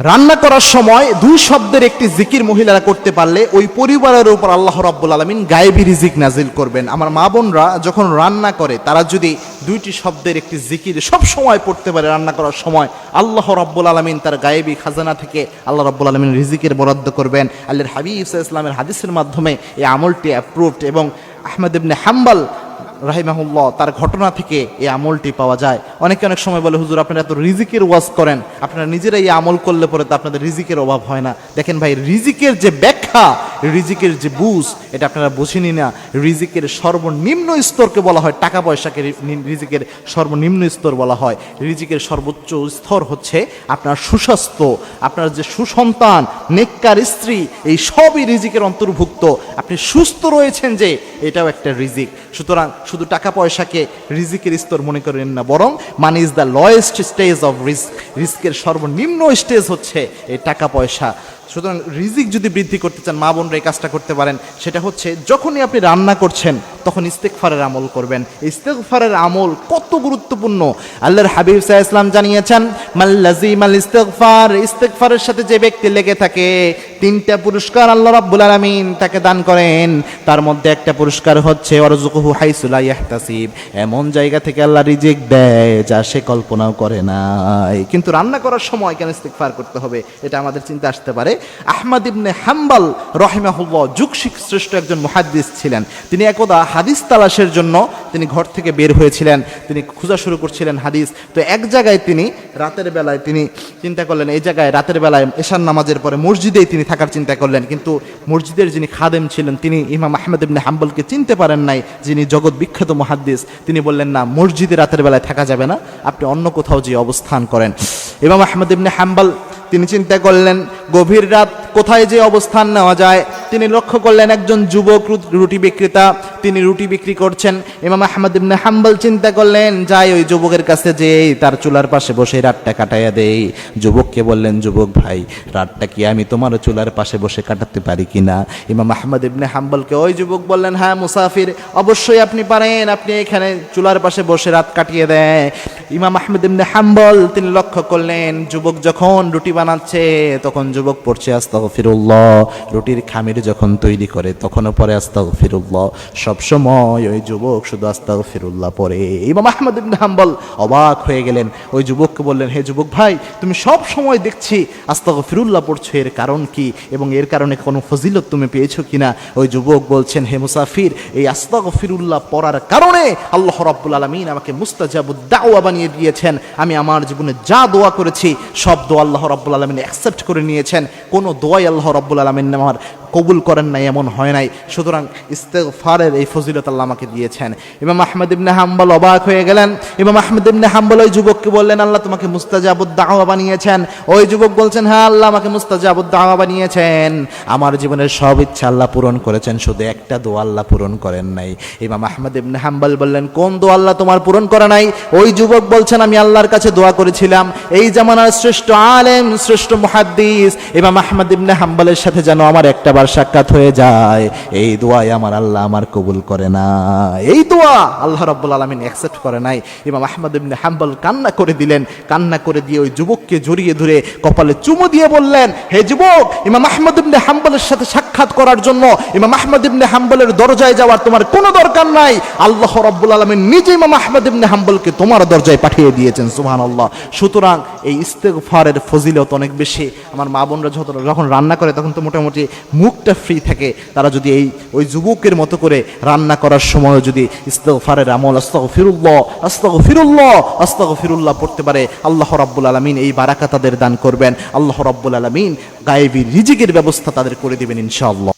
রান্না করার সময় দুই শব্দের একটি জিকির মহিলারা করতে পারলে ওই পরিবারের উপর আল্লাহ রাব্বুল আলামিন গায়েবী রিজিক নাজিল করবেন। আমার মা বোনরা যখন রান্না করে তারা যদি দুইটি শব্দের একটি জিকির সব সময় পড়তে পারে রান্না করার সময়, আল্লাহ রাব্বুল আলামিন তার গায়েবী খাজানা থেকে আল্লাহ রাব্বুল আলামিন রিজিকের বরাদ্দ করবেন। আল্লাহর হাবিব সাল্লাল্লাহু আলাইহি ওয়াসাল্লামের হাদিসের মাধ্যমে এই আমলটি অ্যাপ্রুভড এবং আহমদ ইবনে হাম্বল রাহিমাহুল্লাহ তার ঘটনা থেকে এই আমলটি পাওয়া যায়। অনেকে অনেক সময় বলে, হুজুর আপনারা এত রিজিকের ওয়াজ করেন, আপনারা নিজেরাই এই আমল করলে পরে তো আপনাদের রিজিকের অভাব হয় না। দেখেন ভাই, রিজিকের যে ব্যাখ্যা, রিজিকের যে বুঝ, এটা আপনারা বুঝেনি না। রিজিকের সর্বনিম্ন স্তরকে বলা হয় টাকা পয়সাকে রিজিকের সর্বনিম্ন স্তর বলা হয়। রিজিকের সর্বোচ্চ স্তর হচ্ছে আপনার সুস্বাস্থ্য, আপনার যে সুসন্তান, নেককার স্ত্রী, এই সবই রিজিকের অন্তর্ভুক্ত। আপনি সুস্থ রয়েছেন যে, এটাও একটা রিজিক। সুতরাং শুধু টাকা পয়সাকে রিজিকের স্তর মনে করেন না, বরং money is the lowest stage of risk. রিস্কের সর্বনিম্ন স্টেজ হচ্ছে এই টাকা পয়সা। সুতরাং রিজিক যদি বৃদ্ধি করতে চান, মা বোনরা এই কাজটা করতে পারেন। সেটা হচ্ছে যখনই আপনি রান্না করছেন তখন ইস্তেগফারের আমল করবেন। ইস্তেগফারের আমল কত গুরুত্বপূর্ণ আল্লাহর হাবিব সাল্লাল্লাহু আলাইহি ওয়াসাল্লাম জানিয়েছেন, মাল্লাজিমাল ইস্তেগফার, ইস্তেগফারের সাথে যে ব্যক্তি লেগে থাকে, তিনটা পুরস্কার আল্লাহ রাব্বুল আলামিন তাকে দান করেন। তার মধ্যে একটা পুরস্কার হচ্ছে ওয়ারযুকুহু হাইসু লা ইয়াহতাসিব, এমন জায়গা থেকে আল্লাহ রিজিক দেয় যা সে কল্পনাও করে নাই। কিন্তু রান্না করার সময় কেন ইস্তেগফার করতে হবে, এটা আমাদের চিন্তা আসতে পারে। আহমদ ইবনে হাম্বল রাহিমাহুল্লাহ যুগ শ্রেষ্ঠ একজন মুহাদ্দিস ছিলেন। তিনি একদা হাদিস তালাশের জন্য তিনি ঘর থেকে বের হয়েছিলেন, তিনি খোঁজা শুরু করছিলেন হাদিস। তো এক জায়গায় তিনি রাতের বেলায় তিনি চিন্তা করলেন, এই জায়গায় রাতের বেলায় এশার নামাজের পরে মসজিদেই তিনি থাকার চিন্তা করলেন। কিন্তু মসজিদের যিনি খাদেম ছিলেন, তিনি ইমাম আহমদ ইবনে হাম্বলকে চিনতে পারেন নাই, যিনি জগৎ বিখ্যাত মুহাদ্দিস। তিনি বললেন, না, মসজিদে রাতের বেলায় থাকা যাবে না, আপনি অন্য কোথাও যে অবস্থান করেন। ইমাম আহমদ ইবনে হাম্বল তিনি চিন্তা করলেন, গভীর রাত কোথায় যে অবস্থান নেওয়া যায়। তিনি লক্ষ্য করলেন একজন যুবক রুটি বিক্রেতা, তিনি রুটি বিক্রি করছেন। ইমাম আহমদ ইবনে হাম্বল চিন্তা করলেন, যাই ওই যুবকের কাছে যে তার চুলার পাশে বসে রাতটা কাটাইয়া দেই। যুবককে বললেন, যুবক ভাই, রাতটা কি আমি তোমার চুলার পাশে বসে কাটাতে পারি কিনা? ইমাম আহমদ ইবনে হাম্বলকে ওই যুবক বললেন, হ্যাঁ মুসাফির, অবশ্যই আপনি পারেন, আপনি এখানে চুলার পাশে বসে রাত কাটিয়ে দেয়। ইমাম আহমদ ইবনে হাম্বল তিনি লক্ষ্য করলেন, যুবক যখন রুটি বানাচ্ছে তখন যুবক পড়ছে আস্তাগফিরুল্লাহ, রুটির খামির যখন তৈরি করে তখনও পরে আস্তাগফিরুল্লাহ। সবসময় ওই যুবক শুধু আস্তাগফিরুল্লাহ পড়ে। ইমাম আহমদ ইবনে হাম্বল অবাক হয়ে গেলেন। ওই যুবককে বললেন, হে যুবক ভাই, তুমি সব সময় দেখছি আস্তাগফিরুল্লাহ পড়ছো, এর কারণ কি এবং এর কারণে কোনো ফজিলত তুমি পেয়েছো কিনা? ওই যুবক বলছেন, হে মুসাফির, এই আস্তাগফিরুল্লাহ পড়ার কারণে আল্লাহ রাব্বুল আলামিন আমাকে মুস্তাজাবুদ দাওয়া বানিয়ে দিয়েছেন। আমি আমার জীবনে যা দোয়া করেছি সব দোয়া আল্লাহ রাব্বুল আলামিন অ্যাকসেপ্ট করে নিয়েছেন। কোনো দোয়াই আল্লাহ রাব্বুল আলামিন আমার কবুল করেন নাই, এমন হয় নাই। সুতরাং ইস্তেগফারের এই ফজিলত আল্লাহ আমাকে দিয়েছেন। ইমাম আহমদ ইবনে হাম্বল অবাক হয়ে গেলেন। ইমাম আহমদ ইবনে হাম্বল ওই যুবককে বললেন, আল্লাহ তোমাকে মুস্তাজাবুদ দাওয়া বানিয়েছেন। ওই যুবক বলছেন, হ্যাঁ, আল্লাহ আমাকে মুস্তাজাবুদ দাওয়া বানিয়েছেন। আমার জীবনের সব ইচ্ছা আল্লাহ পূরণ করেছেন, শুধু একটা দোয়া আল্লাহ পূরণ করেন নাই। ইমাম আহমদ ইবনে হাম্বল বললেন, কোন দোয়া আল্লাহ তোমার পূরণ করে নাই? ওই যুবক বলছেন, আমি আল্লাহর কাছে দোয়া করেছিলাম এই জামানার শ্রেষ্ঠ আলেম, শ্রেষ্ঠ মুহাদ্দিস ইমাম আহমদ ইবনে হাম্বলের সাথে যেন আমার একটা সাক্ষাৎ হয়ে যায়। এই দোয়াই আমার আল্লাহ আমার কবুল করে না, এই দোয়া আল্লাহ রাব্বুল আলামিন অ্যাকসেপ্ট করে নাই। ইমাম আহমদ ইবনে হাম্বল কান্না করে দিলেন। কান্না করে দিয়ে ওই যুবককে জড়িয়ে ধরে কপালে চুমু দিয়ে বললেন, হে যুবক, ইমাম আহমদ ইবনে হাম্বলের সাথে সাক্ষাৎ করার জন্য ইমাম আহমদ ইবনে হাম্বলের দরজায় যাওয়ার তোমার কোনো দরকার নাই। আল্লাহ রাব্বুল আলামিন নিজে ইমাম আহমদ ইবনে হাম্বলকে তোমার দরজায় পাঠিয়ে দিয়েছেন। সুবহানাল্লাহ। সুতরাং এই ইস্তেগফারের ফজিলত অনেক বেশি। আমার মা বোনরা যখন রান্না করে তখন তো মোটামুটি মুখটা ফ্রি থাকে। তারা যদি ওই যুবকের মতো করে রান্না করার সময় যদি ইস্তেগফারের আমল আস্তাগফিরুল্লাহ আস্তাগফিরুল্লাহ আস্তাগফিরুল্লাহ পড়তে পারে, আল্লাহ রাব্বুল আলামিন এই বারাকা তাদের দান করবেন। আল্লাহ রাব্বুল আলামিন গায়েবী রিজিকের ব্যবস্থা তাদের করে দিবেন ইনশাআল্লাহ।